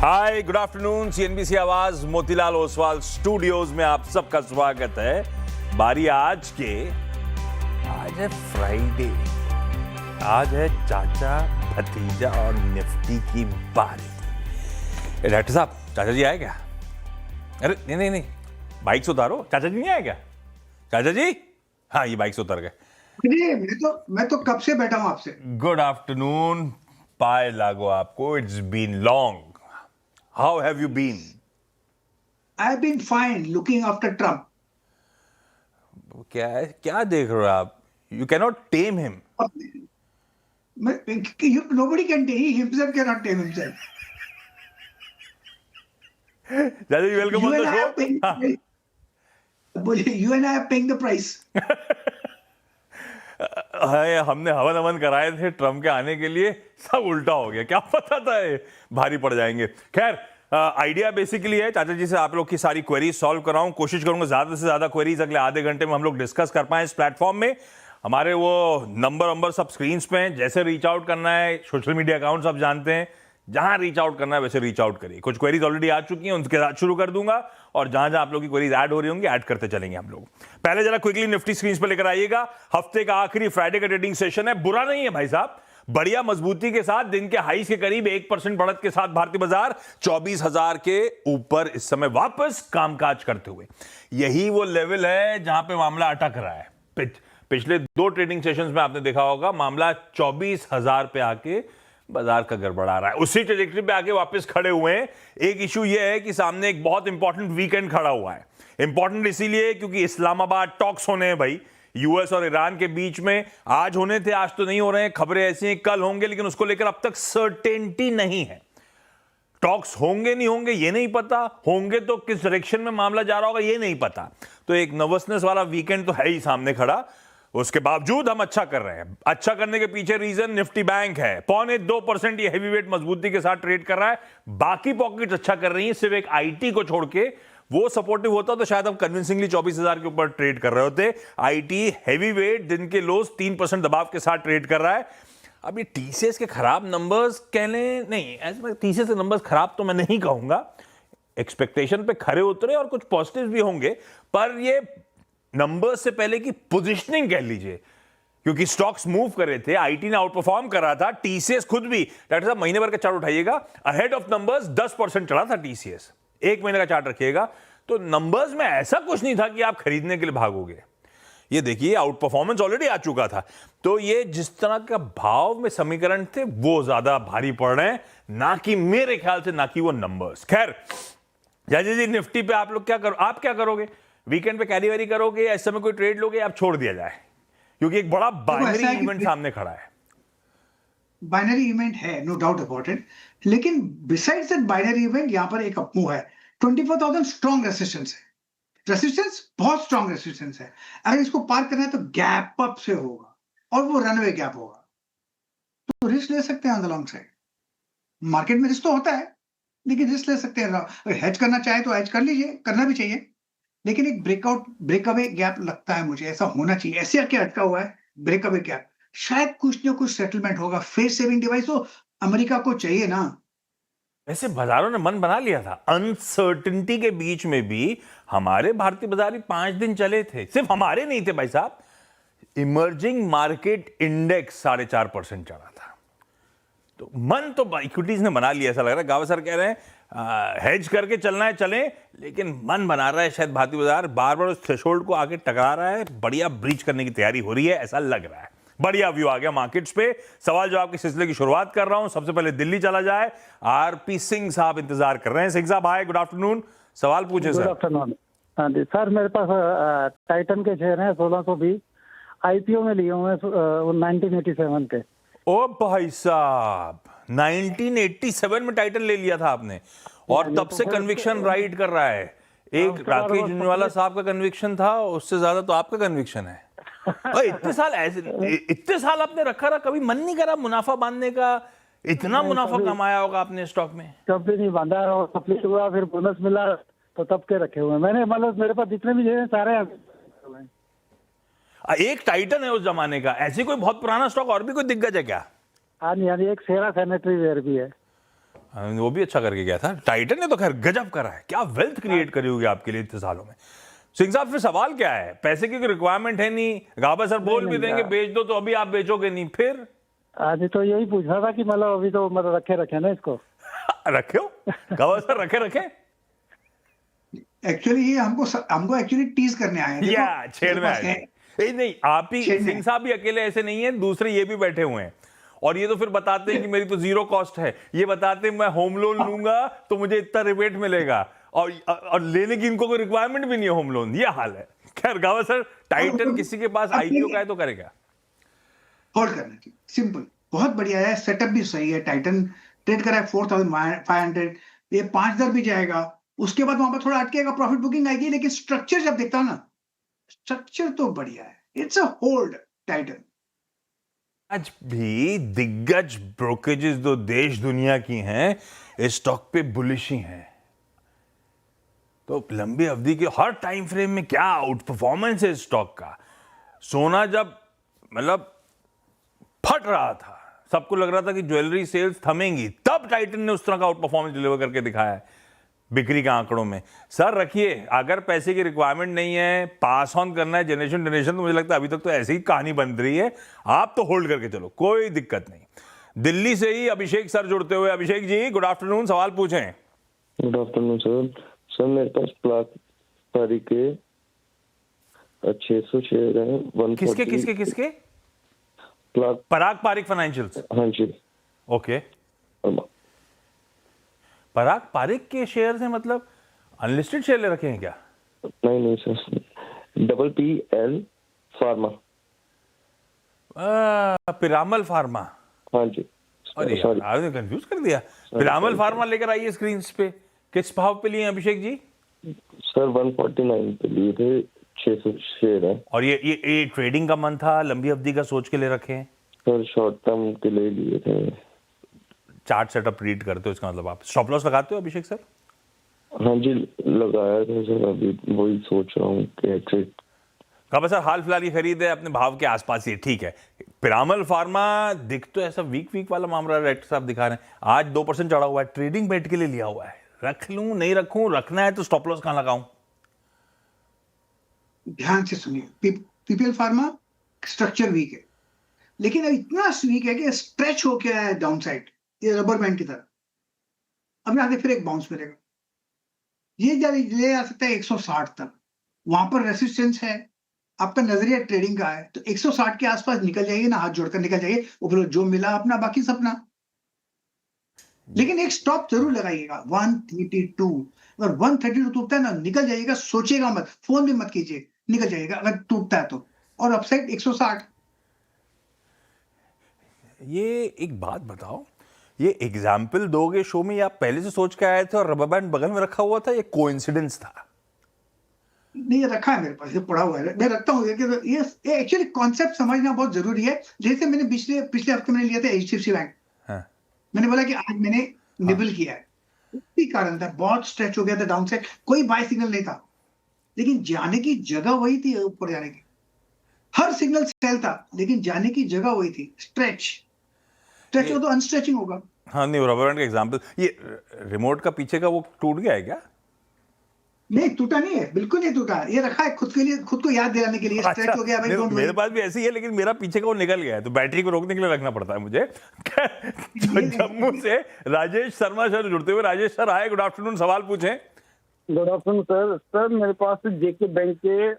हाय, good afternoon. CNBC आवाज Motilal Oswal studios में आप सबका स्वागत है। बारी आज है फ्राइडे, आज है चाचा भतीजा और निफ्टी की बारी। डॉक्टर साहब, चाचा जी आए क्या? अरे नहीं, बाइक से उतारो। चाचा जी नहीं आए क्या? चाचा जी, हाँ, ये बाइक से उतर गए। मैं तो कब से बैठा हूं आपसे। गुड आफ्टरनून, पाए लागो आपको। It's been long. How have you been? I have been fine looking after Trump. क्या देख रहे हो आप? You cannot tame him. Nobody can tame, he himself cannot tame himself. चाचा जी, welcome You on and the I are show. paying. बोलिए, you and I are paying the price. हमने हवन अमन कराए थे ट्रम्प के आने के लिए, सब उल्टा हो गया। क्या पता था ये भारी पड़ जाएंगे। खैर, आइडिया बेसिकली है चाचा जी से आप लोग की सारी क्वेरीज सॉल्व कराऊं। कोशिश करूंगा ज्यादा से ज्यादा क्वेरीज अगले आधे घंटे में हम लोग डिस्कस कर पाए इस प्लेटफॉर्म में। हमारे वो नंबर सब स्क्रीन पे हैं। जैसे रीच आउट करना है, सोशल मीडिया अकाउंट्स आप जानते हैं, जहां रीच आउट करना है वैसे रीच आउट करिए। कुछ क्वेरीज ऑलरेडी आ चुकी हैं, उनके साथ शुरू कर दूंगा, और जहां जहां आप लोग की क्वेरीज ऐड हो रही होंगी ऐड करते चलेंगे हम लोग। पहले जरा क्विकली निफ्टी स्क्रीन पे लेकर आइएगा। हफ्ते का आखिरी फ्राइडे का ट्रेडिंग सेशन है। बुरा नहीं है भाई साहब, बढ़िया मजबूती के साथ दिन के हाई के करीब 1% बढ़त के साथ भारतीय बाजार 24,000 के ऊपर इस समय वापस कामकाज करते हुए। यही वो लेवल है जहां पे मामला अटक रहा है। पिछले 2 ट्रेडिंग सेशंस में आपने देखा होगा मामला 24,000 पे आके बाजार का गड़बड़ा रहा है। उसी ट्रेजेक्टरी पे आके वापस खड़े हुए हैं। एक इशू यह है कि सामने एक बहुत इंपॉर्टेंट वीकेंड खड़ा हुआ है। इंपॉर्टेंट इसीलिए क्योंकि इस्लामाबाद टॉक्स होने हैं भाई, यूएस और ईरान के बीच में। आज होने थे, आज तो नहीं हो रहे हैं। खबरें ऐसी हैं कल होंगे, लेकिन उसको लेकर अब तक सर्टेनिटी नहीं है। टॉक्स होंगे नहीं होंगे ये नहीं पता, होंगे तो किस डायरेक्शन में मामला जा रहा होगा ये नहीं पता। तो एक नर्वसनेस वाला वीकेंड तो है ही सामने खड़ा। उसके बावजूद हम अच्छा कर रहे हैं। अच्छा करने के पीछे रीजन निफ्टी बैंक है। 0.25% ये हैवीवेट मजबूती के साथ ट्रेड कर रहा है। बाकी पॉकेट्स अच्छा कर रही हैं, सिर्फ एक आईटी को छोड़ के। वो सपोर्टिव होता तो शायद हम कन्विंसिंगली 24,000 के ऊपर ट्रेड कर रहे होते। आईटी हैवीवेट दिन के लोज 3% दबाव के साथ ट्रेड कर रहा है। अभी टीसीएस के खराब नंबर्स कहने नहीं, ऐसे टीसीएस के नंबर्स खराब तो मैं नहीं कहूंगा। एक्सपेक्टेशन पे खरे उतरे और कुछ पॉजिटिव भी होंगे, पर ये नंबर्स से पहले की पोजिशनिंग कह लीजिए, क्योंकि स्टॉक्स मूव कर रहे थे। आईटी ने आउट परफॉर्म कर रहा था, टीसीएस खुद भी। डॉक्टर साहब, महीने भर का चार्ट उठाइएगा, अहेड ऑफ नंबर्स 10% चढ़ा था टीसीएस। एक महीने का चार्ट रखिएगा तो नंबर्स में ऐसा कुछ नहीं था कि आप खरीदने के लिए भागोगे। ये देखिए, आउट परफॉर्मेंस ऑलरेडी आ चुका था। तो ये जिस तरह का भाव में समीकरण थे वो ज्यादा भारी पड़ रहे हैं, ना कि मेरे ख्याल से, ना कि वो नंबर्स। खैर, जय जी, निफ्टी पे आप लोग आप क्या करोगे? वीकेंड पे कैरी वेरी करोगे या इस समय कोई ट्रेड लोगे, आप छोड़ दिया जाए? क्योंकि एक बड़ा बाइनरी इवेंट सामने खड़ा है। बाइनरी इवेंट है, नो डाउट अबाउट इट, लेकिन बिसाइड्स दैट बाइनरी इवेंट यहां पर एक अपमूव है। 24,000 स्ट्रॉन्ग रेसिस्टेंस है। रेसिस्टेंस बहुत स्ट्रॉन्ग रेसिस्टेंस है। अगर इसको पार करना है तो गैप अप से होगा, और वो रनवे गैप होगा। तो रिस्क ले सकते हैं on the long side. Market में रिस्क तो होता है, लेकिन रिस्क ले सकते हैं। अगर हेज करना चाहे तो हेज कर लीजिए, करना भी चाहिए। लेकिन एक ब्रेकअवे गैप लगता है मुझे, ऐसा होना चाहिए। ऐसे क्या अटका हुआ है ब्रेकअवे गैप, शायद कुछ ना कुछ सेटलमेंट होगा। फेस सेविंग डिवाइस तो अमेरिका को चाहिए ना। वैसे बाजारों ने मन बना लिया था। अनसर्टिनिटी के बीच में भी हमारे भारतीय बाजार भी 5 दिन चले थे। सिर्फ हमारे नहीं थे भाई साहब, इमर्जिंग मार्केट इंडेक्स 4.5% चढ़ा था। तो मन तो इक्विटीज ने बना लिया, ऐसा लग रहा है। गावा सर कह रहे हैं हेज करके चलना है चलें, लेकिन मन बना रहा है शायद भारतीय बाजार बार बार उस थ्रेशोल्ड को आगे टकरा रहा है। बढ़िया ब्रीच करने की तैयारी हो रही है, ऐसा लग रहा है। बढ़िया व्यू आ गया मार्केट्स पे। सवाल जवाब के सिलसिले की शुरुआत कर रहा हूं। सबसे पहले दिल्ली चला जाए। आरपी सिंह साहब इंतजार कर रहे हैं। सिंह साहब, हाय, गुड आफ्टरनून। सवाल पूछे सर। Good afternoon. हाँ जी सर, मेरे पास टाइटन के शेयर हैं 1620, आईपीओ में लिए हुए हैं 1987 के। ओ भाई साहब, 1987 में टाइटन ले लिया था आपने, और तब से कन्विक्शन राइड कर रहा है। एक राकेश झुंझुनवाला साहब का कन्विक्शन था, उससे ज्यादा तो आपका कन्विक्शन है। और इतने साल आपने रखा रहा, कभी मन नहीं करा मुनाफा बांधने का? इतना मुनाफा कमाया होगा आपने स्टॉक में। कभी नहीं बांधा, और कंप्लीट हुआ, फिर बोनस मिला तो तब के रखे हुए मैंने। मतलब मेरे पास जितने भी हैं सारे एक टाइटन है उस जमाने का। ऐसे कोई बहुत पुराना स्टॉक और भी कोई दिग्गज है क्या? हाँ जी, एक सेरा सैनिटरी वेयर भी है। वो भी अच्छा करके गया था। टाइटन ने तो खैर गजब करा है, क्या वेल्थ क्रिएट करी होगी आपके लिए इतने सालों में। सिंह साहब फिर सवाल क्या है, पैसे की कोई रिक्वायरमेंट है नहीं, गाबा सर बोल भी देंगे बेच दो तो अभी आप बेचोगे नहीं, फिर आज तो यही पूछना था कि मतलब अभी तो मतलब रखे ना इसको। रखे हो गाबा सर, रखे एक्चुअली ये हमको एक्चुअली टीज करने आए हैं। देखो, या छेड़ में आए थे। नहीं, आप ही छेड़ने। सिंह साहब भी अकेले ऐसे नहीं है, दूसरे ये भी बैठे हुए हैं और ये तो फिर बताते हैं कि मेरी तो जीरो कॉस्ट है, ये बताते हैं मैं होम लोन लूंगा तो मुझे इतना रिबेट मिलेगा और लेने की इनको कोई रिक्वायरमेंट भी नहीं है होम लोन, ये हाल है। खैर गावा सर, टाइटन किसी के पास आईपीओ का है तो करेगा, होल्ड करना चाहिए, सिंपल, बहुत बढ़िया है, सेटअप भी सही है। टाइटन ट्रेड करा है 4500, ये 5000 भी जाएगा, उसके बाद वहां पर थोड़ा अटकेगा, प्रॉफिट बुकिंग आएगी, लेकिन स्ट्रक्चर जब देखता हूं ना, स्ट्रक्चर तो बढ़िया है, इट्स अ होल्ड टाइटन। आज भी दिग्गज ब्रोकरेजेस जो देश दुनिया की हैं इस स्टॉक पे बुलिश ही हैं। तो लंबी अवधि के हर टाइम फ्रेम में क्या आउट परफॉर्मेंस है स्टॉक का। सोना जब मतलब फट रहा था, सबको लग रहा था कि ज्वेलरी सेल्स थमेंगी, तब टाइटन ने उस तरह का आउट परफॉर्मेंस डिलीवर करके दिखाया है बिक्री के आंकड़ों में। सर रखिए, अगर पैसे की रिक्वायरमेंट नहीं है, पास ऑन करना है जनरेशन, तो मुझे लगता है अभी तक तो ऐसी ही कहानी बन रही है, आप तो होल्ड करके चलो, कोई दिक्कत नहीं। दिल्ली से ही अभिषेक सर जुड़ते हुए, अभिषेक जी गुड आफ्टरनून, सवाल पूछें। Good afternoon sir. सर मेरे पास पारी के 600 शेयर हैं। 140 किसके पराग पारिक फाइनेंशियल्स। हाँ जी। ओके, पराग पारिक के शेयर हैं, मतलब अनलिस्टेड शेयर ले रखे हैं क्या? नहीं sir, PPL pharma. Piramal pharma. हाँ जी। अरे यार, आपने कंफ्यूज कर दिया। पिरामल फार्मा लेकर आइए स्क्रीन पे। किस भाव पे लिए अभिषेक जी? सर 149 पे लिए थे, 600 शेयर है। और ये ट्रेडिंग का मन था, लंबी अवधि का सोच के ले रखे हैं? सर शॉर्ट टर्म के लिए लिए थे। चार्ट सेटअप रीड करते हो, इसका मतलब आप स्टॉप लॉस लगाते हो अभिषेक सर? हाँ जी लगाया था सर, अभी वही सोच रहा हूँ कि ट्रेड। कब सर हाल फिलहाल की खरीद है अपने भाव के आसपास ही, ठीक है। पिरामल फार्मा दिख तो ऐसा वीक वाला मामला डायरेक्टर साहब दिखा रहे हैं, आज 2% चढ़ा हुआ है, ट्रेडिंग बेट के लिए लिया हुआ है, रख लूं नहीं रखूं, रखना है तो स्टॉप लॉस कहां लगाऊं? ध्यान से सुनिए, पीपीएल फार्मा स्ट्रक्चर वीक है, लेकिन अब इतना वीक है कि स्ट्रेच हो गया है डाउन साइड, ये रबर बैंड की तरह। अब आगे फिर एक बाउंस मिलेगा, ये ले आ सकता है 160 तक, वहां पर रेसिस्टेंस है। आपका नजरिया ट्रेडिंग का है तो 160 के आसपास निकल जाइए ना, हाथ जोड़कर निकल जाइए, वो फिर जो मिला अपना बाकी सपना। लेकिन एक स्टॉप जरूर लगाइएगा 132। अगर 132 टूटता है ना, निकल जाइएगा, सोचिएगा मत, फोन भी मत कीजिए, निकल जाइएगा अगर टूटता है तो। और अपसाइड 160। ये एक बात बताओ, ये एग्जाम्पल दोगे शो में, या आप पहले से सोच के आए थे और रबर बैंड बगल में रखा हुआ था, ये कोइंसिडेंस था? नहीं, ये रखा है मेरे पास, ये पड़ा हुआ है, मैं रखता हूँ। ये एक्चुअली कॉन्सेप्ट समझना बहुत जरूरी है। जैसे मैंने पिछले हफ्ते मैंने लिया था HDFC बैंक, हाँ। मैंने बोला कि आज मैंने निबल किया है, उसी कारण था, बहुत स्ट्रेच हो गया था डाउन साइड, कोई बाय सिग्नल नहीं था, लेकिन जाने की जगह वही थी, ऊपर जाने की हर सिग्नल सेल था, लेकिन जाने की जगह वही थी, स्ट्रेच हो तो अनस्ट्रेचिंग होगा। हाँ नहीं, रबर बैंड का एग्जाम्पल, ये रिमोट का पीछे का वो टूट गया है क्या? नहीं टूटा नहीं है, बिल्कुल नहीं टूटा, ये रखा है खुद के लिए, खुद को याद दिलाने के लिए। स्ट्रेच हो गया भाई, डोंट मेरे पास भी ऐसी है, लेकिन मेरा पीछे का वो निकल गया है, तो बैटरी को रोकने के लिए रखना पड़ता है मुझे। तो जम्मू से राजेश शर्मा सर जुड़ते हुए। राजेश सर आए, गुड आफ्टरनून, सवाल पूछें। Good afternoon sir. सर मेरे पास जेके बैंक के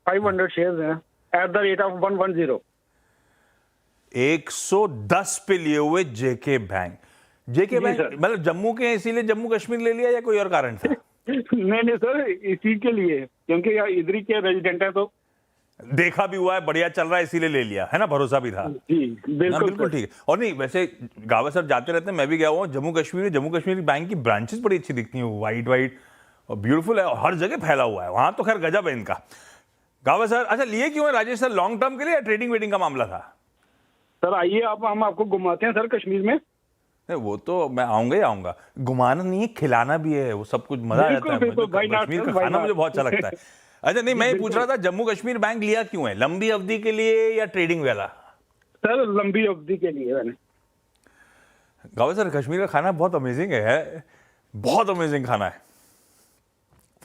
500 शेयर्स हैं एट द रेट ऑफ 110। 110 पे लिए हुए जेके बैंक। जेके बैंक मतलब जम्मू के, इसीलिए जम्मू कश्मीर ले लिया या कोई और कारण था? नहीं सर, इसी के लिए, क्योंकि यार इधर ही के रेजिडेंट है, तो देखा भी हुआ है, बढ़िया चल रहा है इसीलिए ले लिया है ना, भरोसा भी था। जी बिल्कुल ठीक है। और नहीं, वैसे गावा सर जाते रहते हैं, मैं भी गया हुआ हूँ जम्मू कश्मीर बैंक की ब्रांचेस बड़ी अच्छी दिखती हैं, वाइट और ब्यूटीफुल है, और हर जगह फैला हुआ है वहां, तो खैर गजब है इनका। गावा सर, अच्छा लिए क्यों है राजेश सर, लॉन्ग टर्म के लिए या ट्रेडिंग वेडिंग का मामला था? सर आइए आप, हम आपको घुमाते हैं सर कश्मीर में। वो तो मैं आऊंगा ही आऊंगा, घुमाना नहीं है, खिलाना भी है, वो सब कुछ मजा आता है। कश्मीर का खाना मुझे बहुत अच्छा लगता है। अच्छा नहीं, मैं ये पूछ रहा था जम्मू कश्मीर बैंक लिया क्यों है, लंबी अवधि के लिए या ट्रेडिंग वाला? सर लंबी अवधि के लिए मैंने। गावा सर, कश्मीर का खाना बहुत अमेजिंग है, बहुत अमेजिंग खाना है,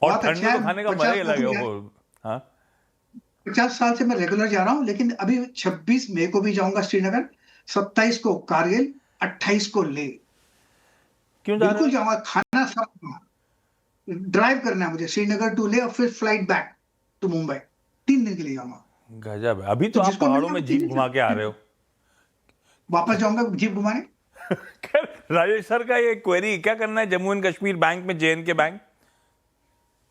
और बहुत ठंड अच्छा में है, तो खाने का मजा ही 50 अलग है लोग हैं। वो। हाँ, 50 साल से मैं रेगुलर जा रहा हूँ, लेकिन अभी 26 मई को भी जाऊंगा श्रीनगर, 27 को कारगिल, 28 को ले, क्यों जा रहे बिल्कुल हो? जाऊंगा। खाना सब ड्राइव करना है मुझे, श्रीनगर टू ले और फिर फ्लाइट बैक टू मुंबई, 3 दिन के लिए जाऊंगा। गजब है। अभी तो तो आप जिसको पहाड़ों मिलना में वो जीप 3 दिन घुमा के आ रहे हो। वापस जाऊंगा जीप घुमाने। खैर, राजेश सर का ये क्वेरी, क्या करना है जम्मू एंड कश्मीर बैंक में, JNK बैंक?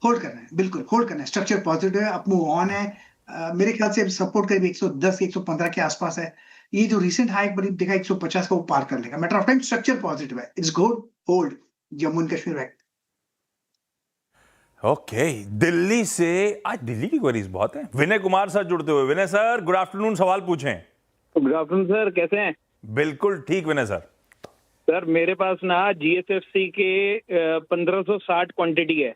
होल्ड करना है, बिल्कुल होल्ड करना है। स्ट्रक्चर पॉजिटिव है, अप मूव ऑन है। मेरे ख्याल से सपोर्ट करीब 110 115 के आसपास है। ये जो रिसेंट हाइक बड़ी देखा 150 का वो पार कर लेगा, matter of time. Structure positive है, it's good, hold Jammu and Kashmir bank. Okay, Delhi से आज दिल्ली की क्वेरीज बहुत है। विनय कुमार सर जुड़ते हुए। विनय सर, गुड आफ्टरनून, सवाल पूछें। गुड आफ्टरनून सर, कैसे हैं? बिल्कुल ठीक विनय सर। सर मेरे पास ना GSFC के 1560 क्वांटिटी है।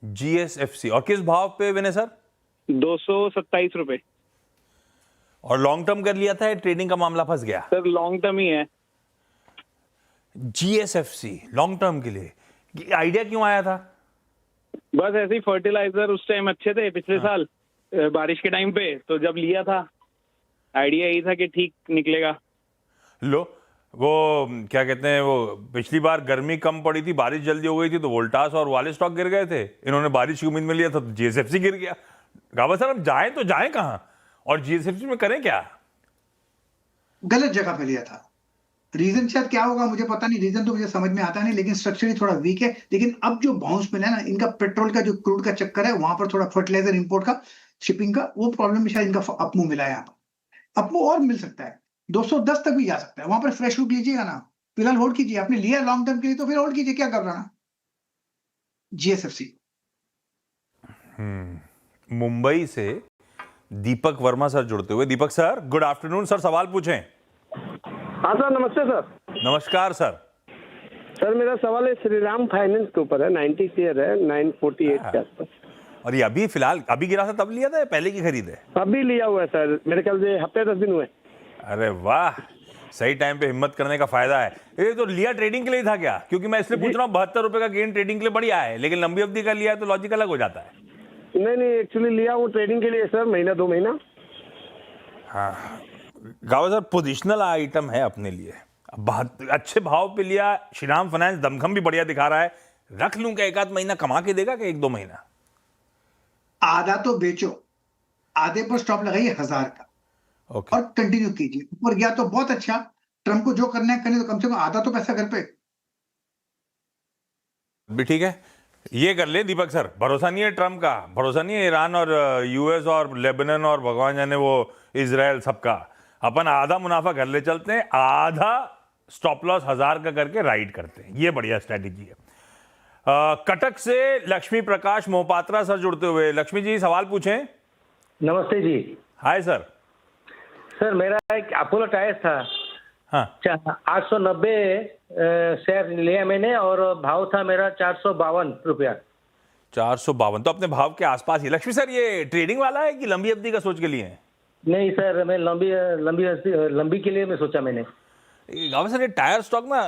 GSFC, और किस भाव पे विनय सर? 227 रुपए। और लॉन्ग टर्म कर लिया था, या ट्रेडिंग का मामला फंस गया? सर लॉन्ग टर्म ही है। GSFC लॉन्ग टर्म के लिए आइडिया क्यों आया था? बस ऐसे ही फर्टिलाइजर उस टाइम अच्छे थे पिछले साल, बारिश के टाइम पे, तो जब लिया था आइडिया यही था कि ठीक निकलेगा। लो, वो क्या कहते हैं, वो पिछली बार गर्मी कम पड़ी थी, बारिश जल्दी हो गई थी, तो वोल्टास और वाले स्टॉक गिर गए थे। इन्होंने बारिश की उम्मीद में लिया था, तो GSFC गिर गया। गावा सर, हम जाएं तो जाएं कहां, और GSFC में करें क्या? गलत जगह पे लिया था। रीजन शायद क्या होगा मुझे पता नहीं, रीजन तो मुझे समझ में आता नहीं, लेकिन स्ट्रक्चरली थोड़ा वीक है। लेकिन अब जो बाउंस मिला है ना, इनका पेट्रोल का जो क्रूड का चक्कर है, वहां पर थोड़ा फर्टिलाइजर इंपोर्ट का, शिपिंग का, वो प्रॉब्लम में शायद इनका अपमूव मिला है। यहाँ पर अपमूव और मिल सकता है, 210 तक भी जा सकता है। वहां पर फ्रेश लुक लीजिएगा ना, फिलहाल होल्ड कीजिए। आपने लिया लॉन्ग टर्म के लिए तो फिर होल्ड कीजिए, क्या घबराना। GSFC। मुंबई से दीपक वर्मा सर जुड़ते हुए। दीपक सर, गुड आफ्टरनून सर, सवाल पूछें। हाँ सर, नमस्ते सर। नमस्कार सर। सर मेरा सवाल है श्रीराम फाइनेंस के ऊपर है। 90 शेयर है, 948 के आसपास। और ये अभी फिलहाल अभी गिरा था तब लिया था, या पहले की खरीद है? अभी लिया हुआ है सर, मेरे ख्याल से हफ्ते 10 दिन हुए। अरे वाह, सही टाइम पे हिम्मत करने का फायदा है। ये तो लिया ट्रेडिंग के लिए था क्या? क्योंकि मैं इसलिए पूछ रहा हूँ, 72 रुपए का गेन ट्रेडिंग के लिए बढ़िया है, लेकिन लंबी अवधि का लिया है तो लॉजिक अलग हो जाता है। नहीं, एक्चुअली लिया हूँ ट्रेडिंग के लिए सर, महीना 2 महीना। हाँ, गावा सर, पोजिशनल आइटम है अपने लिए। अब अच्छे भाव पे लिया। श्रीराम फाइनेंस दमखम भी बढ़िया दिखा रहा है। रख लूं क्या, 1 आध महीना कमा के देगा क्या, 1-2 महीना? आधा तो बेचो, आधे पर स्टॉप लगाइए 1000 का, ओके, और कंटिन्यू कीजिए। ऊपर गया तो बहुत अच्छा, ट्रम्प को जो करना है करने, तो कम से कम आधा तो पैसा घर पे। भी ठीक है, ये कर ले दीपक सर। भरोसा नहीं है ट्रम्प का, भरोसा नहीं है ईरान और US और लेबनान और भगवान जाने वो इजराइल सबका। अपन आधा मुनाफा घर ले चलते हैं, आधा स्टॉप लॉस 1000 का करके राइड करते हैं। ये बढ़िया स्ट्रेटेजी है। कटक से लक्ष्मी प्रकाश मोहपात्रा सर जुड़ते हुए। लक्ष्मी जी, सवाल पूछें। नमस्ते जी। Hi sir. सर मेरा एक अपोलो टायर्स था, हाँ, 890 शेयर लिया मैंने, और भाव था मेरा 452 रुपया। 452 तो अपने भाव के आसपास ही। लक्ष्मी सर, ये ट्रेडिंग वाला है कि लंबी अवधि का सोच के लिए है? नहीं सर, मैं लंबी के लिए मैं सोचा मैंने। गावा सर, ये टायर स्टॉक ना,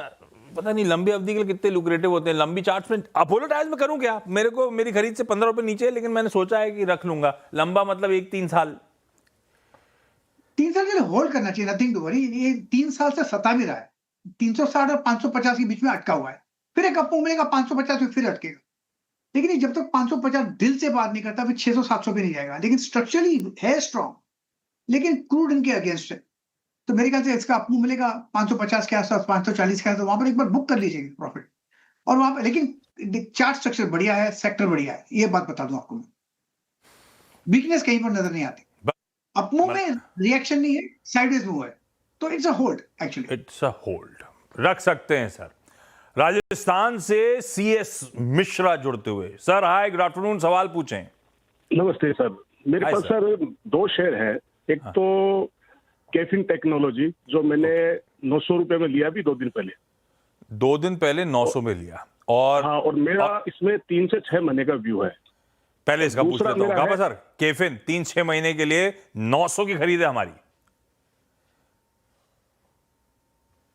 पता नहीं लंबी अवधि के लिए कितने लुक्रेटिव होते हैं। लंबी चार्ट्स में अपोलो टायर्स में करूं क्या? मेरे को मेरी खरीद से 15 रुपए नीचे है, लेकिन मैंने सोचा है कि रख लूंगा। लंबा मतलब 1-3 साल। 3 साल के लिए होल्ड करना चाहिए, नथिंग टू वरी। ये 3 साल से सता भी रहा है, 360 और 550 के बीच में अटका हुआ है। फिर एक अपमूव मिलेगा 550 में, फिर अटकेगा। लेकिन ये जब तक 550 दिल से बात नहीं करता, फिर 600-700 भी नहीं जाएगा। लेकिन स्ट्रक्चरली है स्ट्रॉन्ग, लेकिन क्रूड इनके अगेंस्ट है। तो मेरे ख्याल से इसका अपमूव मिलेगा 550 के आसपास, 540 के आसपास। वहां पर एक बार बुक कर लीजिएगा प्रॉफिट। और वहां पर लेकिन चार्ट स्ट्रक्चर बढ़िया है, सेक्टर बढ़िया है, ये बात बता दूं आपको मैं। वीकनेस कहीं पर नजर नहीं आती। अपमूव में रिएक्शन नहीं है, साइडवेज मूव है, तो it's a hold actually. It's a hold, रख सकते हैं सर। राजस्थान से CS मिश्रा जुड़ते हुए। सर हाय, गुड आफ्टरनून, सवाल पूछें। नमस्ते सर, मेरे हाय पास सर 2 शेयर है। एक तो कैफिन टेक्नोलॉजी, जो मैंने 900 रुपए में लिया भी 2 दिन पहले। 2 दिन पहले 900 में लिया। और हाँ, और मेरा इसमें 3 से 6 महीने का व्यू है। पहले इसका पूछ दूसरा लेता हूँ। मेरा गावा है- सर, केफिन 3-6 महीने के लिए 900 की खरीद है हमारी।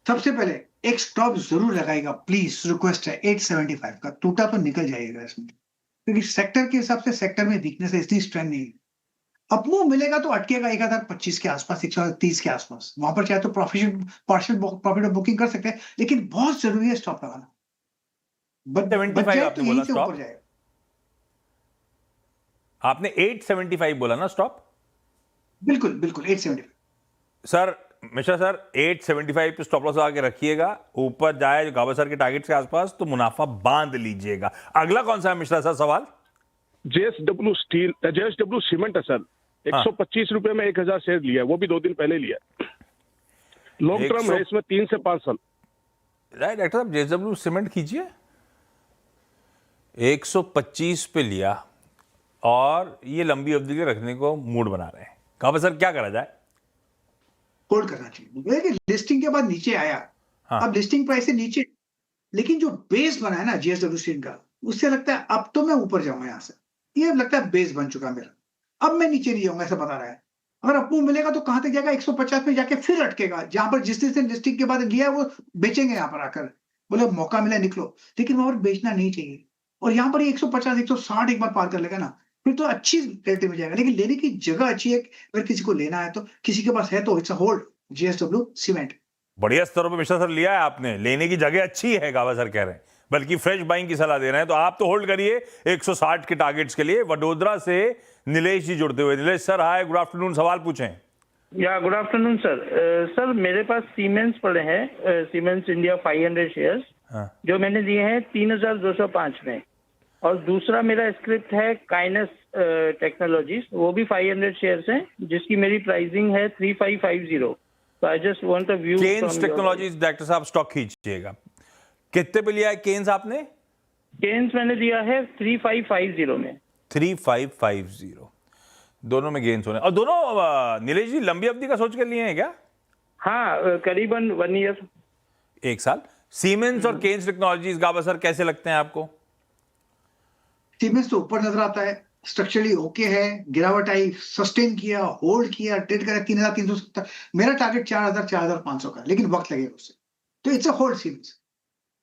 सबसे पहले एक स्टॉप जरूर लगाएगा, प्लीज रिक्वेस्ट है 875 का, टूटा तो निकल जाएगा इसमें, क्योंकि सेक्टर के हिसाब से सेक्टर में वीकनेस है, इतनी स्ट्रेंथ नहीं है। अपमूव मिलेगा तो अटकेगा 1025 के आसपास, 130 के आसपास, वहां पर चाहे तो पार्शियल प्रॉफिट बुकिंग कर सकते हैं, लेकिन बहुत जरूरी है स्टॉप लगाना। बच 75 जाए आपने तो यहीं बोला से stop? ऊपर जाएगा। आपने 875 बोला ना स्टॉप? बिल्कुल बिल्कुल 875। सर मिश्रा सर 875 पे स्टॉप लॉस आके रखिएगा, ऊपर जाए गावा सर के टारगेट के आसपास तो मुनाफा बांध लीजिएगा। अगला कौन सा है मिश्रा सर सवाल? जेएसडब्ल्यू स्टील, जेएसडब्ल्यू सीमेंट है सर, 125 रुपए में 1000 शेयर लिया है, वो भी 2 दिन पहले लिया। लॉन्ग टर्म है इसमें 3 से 5 साल। राइट डॉक्टर साहब, जेएसडब्ल्यू सीमेंट कीजिए, 125 पे लिया और ये लंबी अवधि के रखने को मूड बना रहे हैं। गावा सर क्या करा जाए? होल्ड करना चाहिए, देखिए लिस्टिंग के बाद नीचे आया। हाँ। अब लिस्टिंग प्राइस से नीचे, लेकिन जो बेस बना है ना जेएसडब्ल्यू स्टील का, उससे लगता है अब तो मैं ऊपर जाऊंगा यहां से, ये लगता है बेस बन चुका मेरा, अब मैं नीचे नहीं जाऊंगा, ऐसा बता रहा है। अगर अपमूव मिलेगा तो कहां तक जाएगा? 150 पे जाके फिर अटकेगा, जहां पर जिस दिन लिस्टिंग के बाद लिया है वो बेचेंगे यहां पर आकर, बोले मौका मिला निकलो, लेकिन वहां पर बेचना नहीं चाहिए। और यहाँ पर 150 160 एक बार पार कर लेगा ना, फिर तो अच्छी रेट में जाएगा, लेकिन लेने की जगह अच्छी है। अगर किसी को लेना है तो, किसी के पास है तो it's a hold JSW cement. बढ़िया स्तरों पे मिश्रा सर लिया है आपने, लेने की जगह अच्छी है गावा सर कह रहे हैं, बल्कि फ्रेश बाइंग की सलाह दे रहे हैं, तो आप तो होल्ड करिए 160 के टारगेट्स के लिए। वडोदरा से नीलेश जी जुड़ते हुए। Nilesh sir hi, good afternoon, सवाल पूछें। या गुड आफ्टरनून सर। सर मेरे पास सीमेंस पड़े हैं, सीमेंस इंडिया 500 शेयर्स, हाँ। जो मैंने दिए हैं 3205 में, और दूसरा मेरा स्क्रिप्ट है काइनस टेक्नोलॉजीज, वो भी 500 शेयर्स हैं, जिसकी मेरी प्राइसिंग है 3550। तो I just want a view. Kaynes technologies doctor साहब स्टॉक खींचिएगा। कितने पे लिया है केन्स आपने? केन्स मैंने दिया है 3550 में। 3550 दोनों में गेन्स होने, और दोनों नीलेश जी लंबी अवधि का सोच कर लिए हैं क्या? हाँ, करीबन 1 ईयर, 1 साल। सीमेंस और केन्स टेक्नोलॉजीज गावा सर कैसे लगते हैं आपको? सीमेंस तो ऊपर नजर आता है, स्ट्रक्चरली ओके है, गिरावट आई, सस्टेन किया, होल्ड किया, ट्रेड करा 3370। मेरा टारगेट 4000 4500 का, लेकिन वक्त लगेगा उससे, तो इट्स अ होल्ड सीमेंस।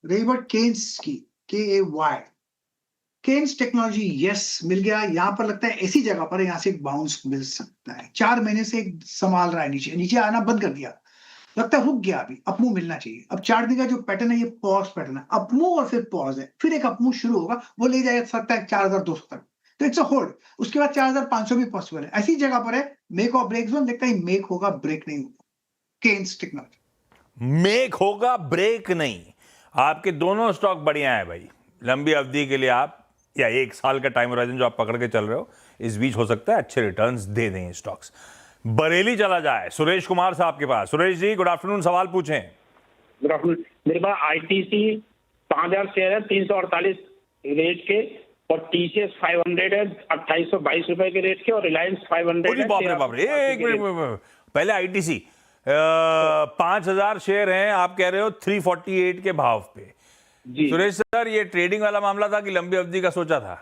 रही बात केन्स की, KAY, केन्स टेक्नोलॉजी यस मिल गया, यहां पर लगता है ऐसी जगह पर यहां से एक बाउंस मिल सकता है। 4 महीने से एक संभाल रहा है, नीचे नीचे आना बंद कर दिया, लगता है रुक गया, अभी अपमूव मिलना चाहिए। अब 4 दिन का जो पैटर्न है ये पॉज पैटर्न है, अपमूव और फिर पॉज है, फिर एक अपमूव शुरू होगा, वो ले जा सकता है 4200 तक, तो इट्स अ होल्ड। उसके बाद 4500 भी पॉसिबल है, ऐसी जगह पर है, मेक और ब्रेक जोन, लगता है मेक होगा ब्रेक नहीं होगा। केन्स टेक्नोलॉजी मेक होगा ब्रेक नहीं। आपके दोनों स्टॉक बढ़िया है भाई, लंबी अवधि के लिए आप, या 1 साल का टाइम होराइजन जो आप पकड़ के चल रहे हो, इस बीच हो सकता है अच्छे रिटर्न्स दे दें स्टॉक्स। बरेली चला जाए, सुरेश कुमार साहब के पास। सुरेश जी गुड आफ्टरनून, सवाल पूछें। Good afternoon. मेरे पास ITC 5000 शेयर है 348 रेट के, और TCS 500 है 2822 रुपए के रेट के, और रिलायंस 500 है। बाप रे बाप रे, एक मिनट, पहले ITC 5000 शेयर हैं, आप कह रहे हो 348 के भाव पे। जी सुरेश सर, ये ट्रेडिंग वाला मामला था कि लंबी अवधि का सोचा था?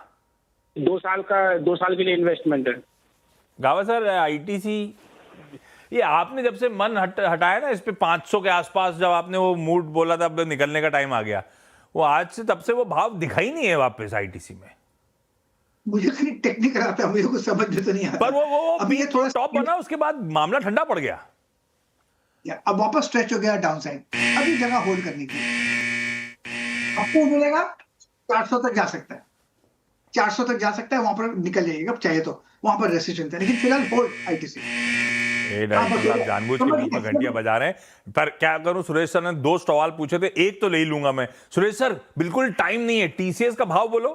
2 साल के लिए इन्वेस्टमेंट है। गावा सर ITC, ये आपने जब से मन हटाया ना इस पे 500 के आसपास, जब आपने वो मूड बोला था अब निकलने का टाइम आ गया, वो आज से तब से वो भाव दिखा ही नहीं है वापस ITC में। मुझे खाली टेक्निकल आता है, मुझे कुछ समझ में तो नहीं आता। पर वो अभी ये थोड़ा टॉप बना, उसके बाद मामला ठंडा पड़ गया, अब वापस स्ट्रेच हो गया डाउन साइड, अभी जगह होल्ड करने की। आपको मिलेगा 400 तक जा सकता है, 400 तक जा सकता है, वहां पर निकल जाइएगा चाहिए तो, वहां पर रेसिस्टेंस है, लेकिन फिलहाल होल्ड ITC। आप जानबूझ के बीच में घंटियां बजा रहे हैं। पर क्या करूं, सुरेश सर ने 2 सवाल पूछे थे, एक तो ले ही लूंगा मैं। सुरेश सर बिल्कुल टाइम नहीं है, TCS का भाव बोलो।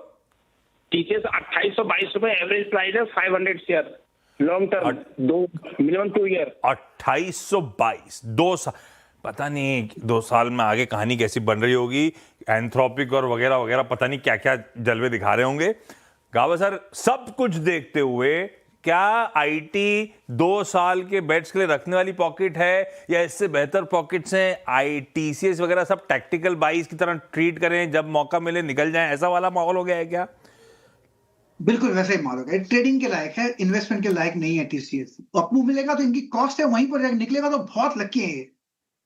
TCS 2822 रुपए एवरेज प्राइस है, 500 share, long term, minimum 2 year. 2822, 2 साल, पता नहीं 2 साल में आगे कहानी कैसी बन रही होगी। एंथ्रोपिक और वगैरह वगैरह पता नहीं क्या क्या जलवे दिखा रहे होंगे। गावा सर, सब कुछ देखते हुए क्या IT 2 साल के बेट्स के लिए रखने वाली पॉकेट है, या इससे बेहतर पॉकेट्स हैं? TCS वगैरह सब टैक्टिकल बाइज की तरह ट्रीट करें, जब मौका मिले निकल जाएं, ऐसा वाला माहौल हो गया है क्या? बिल्कुल वैसा ही माल होगा, ट्रेडिंग के लायक है, इन्वेस्टमेंट के लायक नहीं है TCS। अपमूव मिलेगा तो इनकी कॉस्ट है, वहीं पर निकलेगा तो बहुत लकी है ये।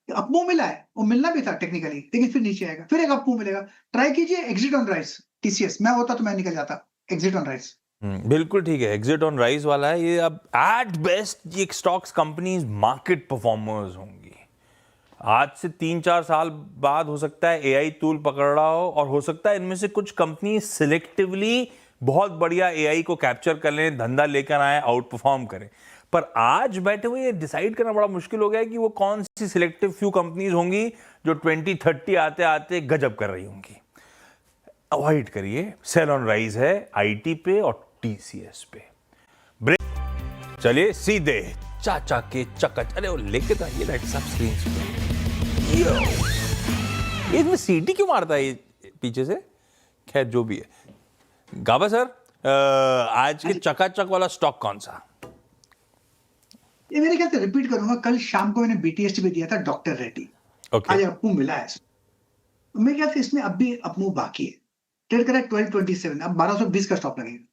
अपमूव मिला है, वो मिलना भी था टेक्निकली, लेकिन फिर नीचे आएगा, फिर एक अपमूव मिलेगा। ट्राई कीजिए एग्जिट ऑन राइस टीसीएस, मैं होता तो मैं निकल जाता एग्जिट ऑन राइस। बिल्कुल ठीक है, एग्जिट ऑन राइज वाला है ये। अब एट बेस्ट ये स्टॉक्स कंपनीज मार्केट परफॉर्मर्स होंगी। आज से 3-4 साल बाद हो सकता है एआई टूल पकड़ रहा हो, और हो सकता है इनमें से कुछ कंपनी सिलेक्टिवली बहुत बढ़िया एआई को कैप्चर कर लें, धंधा लेकर आए, आउट परफॉर्म करें। पर आज बैठे हुए ये डिसाइड करना बड़ा मुश्किल हो गया है कि वो कौन सी सिलेक्टिव फ्यू कंपनीज होंगी जो 2030 आते आते गजब कर रही होंगी। अवॉइड करिए। सेल ऑन राइज है आईटी पे और टीसीएस पे। ब्रेक। चलिए सीधे चाचा के चकच। अरे वो लेके तो आइए लाइट सब स्क्रीन पे। इसमें सीटी क्यों मारता है ये पीछे से? खैर जो भी है। गाबा सर, आज के चकाचक वाला स्टॉक कौन सा? ये मेरे ख्याल से रिपीट करूंगा, कल शाम को मैंने बीटीएसटी पे दिया था डॉक्टर रेड्डी। आज अपमूव मिला है। मेरे ख्याल से इसमें अब भी अपमूव बाकी है। ट्रेड करा 1227, अब 1220 का स्टॉप लगेगा,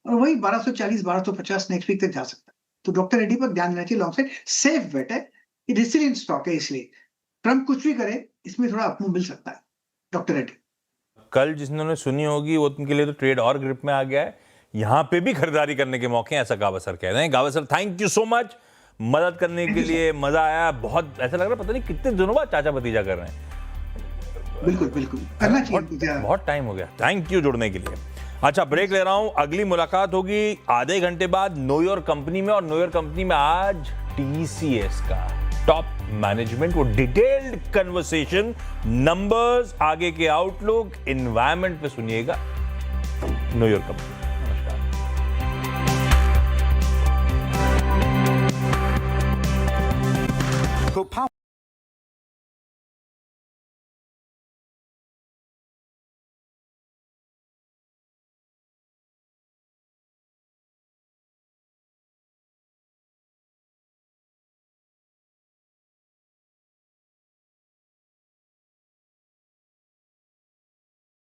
और वही 1240 1250 नेक्स्ट वीक तक जा सकता है। तो डॉक्टर रेड्डी पर ध्यान देना चाहिए। लॉन्ग साइड सेफ बेट है, ये रेसिलिएंट स्टॉक है, इसलिए ट्रम्प कुछ भी करे इसमें थोड़ा अपमूव मिल सकता है डॉक्टर रेड्डी। कल जिन्होंने सुनी होगी वो उनके लिए तो ट्रेड और ग्रिप में आ गया है। यहां पे भी खरीदारी करने के मौके हैं, ऐसा गावा सर कह रहे हैं। गावा sir thank you so much मदद करने के लिए, मजा आया बहुत। ऐसा लग रहा है पता नहीं कितने दिनों बाद चाचा भतीजा कर रहे हैं। बिल्कुल बिल्कुल करना चाहिए, बहुत टाइम हो गया। थैंक यू जुड़ने के लिए। अच्छा ब्रेक ले रहा हूं, अगली मुलाकात होगी आधे घंटे बाद नो योर कंपनी में, और नो योर कंपनी में आज टीसीएस का टॉप मैनेजमेंट, वो डिटेल्ड कन्वर्सेशन, नंबर्स, आगे के आउटलुक, एनवायरनमेंट पे सुनिएगा। Know your company.